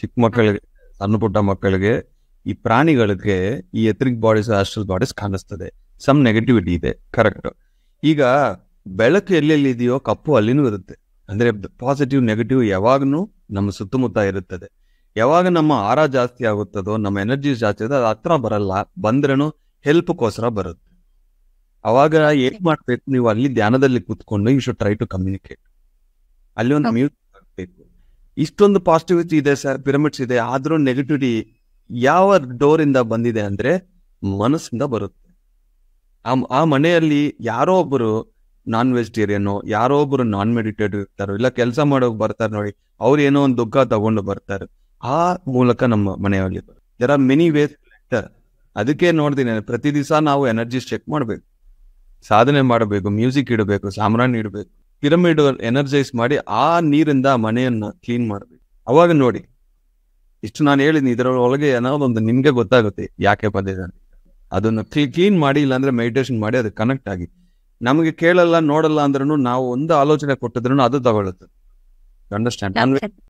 ಚಿಕ್ಕ ಮಕ್ಕಳಿಗೆ, ಸಣ್ಣ ಪುಟ್ಟ ಮಕ್ಕಳಿಗೆ, ಈ ಪ್ರಾಣಿಗಳಿಗೆ ಈ ಎಥರಿಕ್ ಬಾಡೀಸ್ ಆಸ್ಟ್ರಲ್ ಬಾಡೀಸ್ ಕಾಣಿಸ್ತದೆ. ಸಮ್ ನೆಗೆಟಿವಿಟಿ ಇದೆ, ಕರೆಕ್ಟ್. ಈಗ ಬೆಳಕು ಎಲ್ಲೆಲ್ಲಿ ಇದೆಯೋ ಕಪ್ಪು ಅಲ್ಲಿನೂ ಇರುತ್ತೆ. ಅಂದ್ರೆ ಪಾಸಿಟಿವ್ ನೆಗೆಟಿವ್ ಯಾವಾಗನು ನಮ್ಮ ಸುತ್ತಮುತ್ತ ಇರುತ್ತದೆ. ಯಾವಾಗ ನಮ್ಮ ಆರ ಜಾಸ್ತಿ ಆಗುತ್ತದೋ, ನಮ್ಮ ಎನರ್ಜಿ ಜಾಸ್ತಿ ಆಗುತ್ತೋ, ಅದು ಹತ್ರ ಬರಲ್ಲ, ಬಂದ್ರೇನು ಹೆಲ್ಪ್ಗೋಸ್ಕರ ಬರುತ್ತೆ. ಅವಾಗ ಏನ್ ಮಾಡ್ಬೇಕು, ನೀವು ಅಲ್ಲಿ ಧ್ಯಾನದಲ್ಲಿ ಕೂತ್ಕೊಂಡು you should try to communicate. ಅಲ್ಲಿ ಒಂದು ಮ್ಯೂಸಿಕ್ ಆಗ್ಬೇಕು. ಇಷ್ಟೊಂದು ಪಾಸಿಟಿವಿಟಿ ಇದೆ ಸರ್, ಪಿರಮಿಡ್ಸ್ ಇದೆ, ಆದ್ರೂ ನೆಗೆಟಿವಿಟಿ ಯಾವ ಡೋರ್ ಇಂದ ಬಂದಿದೆ ಅಂದ್ರೆ ಮನಸ್ಸಿಂದ ಬರುತ್ತೆ. ಆ ಮನೆಯಲ್ಲಿ ಯಾರೋ ಒಬ್ಬರು ನಾನ್ ವೆಜಿಟೇರಿಯನ್, ಯಾರೋ ಒಬ್ರು ನಾನ್ ಮೆಡಿಟೇಟಿವ್ ಇರ್ತಾರೋ, ಇಲ್ಲ ಕೆಲಸ ಮಾಡೋಕ್ ಬರ್ತಾರೆ ನೋಡಿ, ಅವ್ರು ಏನೋ ಒಂದು ದುಃಖ ತಗೊಂಡು ಬರ್ತಾರೆ. ಆ ಮೂಲಕ ನಮ್ಮ ಮನೆಯಲ್ಲಿ ದೇರ್ ಆರ್ ಮೆನಿ ವೇಸ್. ಅದಕ್ಕೆ ನೋಡ್ತೀನಿ, ಪ್ರತಿ ದಿವಸ ನಾವು ಎನರ್ಜಿ ಚೆಕ್ ಮಾಡ್ಬೇಕು, ಸಾಧನೆ ಮಾಡಬೇಕು, ಮ್ಯೂಸಿಕ್ ಇಡಬೇಕು, ಸಾಮ್ರಾಣಿ ಇಡಬೇಕು, ಪಿರಮಿಡ್ ಎನರ್ಜೈಸ್ ಮಾಡಿ ಆ ನೀರಿಂದ ಮನೆಯನ್ನ ಕ್ಲೀನ್ ಮಾಡ್ಬೇಕು. ಅವಾಗ ನೋಡಿ, ಇಷ್ಟು ನಾನು ಹೇಳಿದ್ನಿ, ಇದರೊಳಗೆ ಏನಾದ್ರು ನಿಮ್ಗೆ ಗೊತ್ತಾಗುತ್ತೆ ಯಾಕೆ ಬಂದಿದೆ. ಅದನ್ನ ಕ್ಲೀನ್ ಮಾಡಿ, ಇಲ್ಲಾಂದ್ರೆ ಮೆಡಿಟೇಷನ್ ಮಾಡಿ ಅದು ಕನೆಕ್ಟ್ ಆಗಿ. ನಮಗೆ ಕೇಳಲ್ಲ ನೋಡಲ್ಲ ಅಂದ್ರೂ ನಾವು ಒಂದು ಆಲೋಚನೆ ಕೊಟ್ಟಿದ್ರು ಅದು ತಗೊಳುತ್ತೆ. ಅಂಡರ್ಸ್ಟ್ಯಾಂಡ್?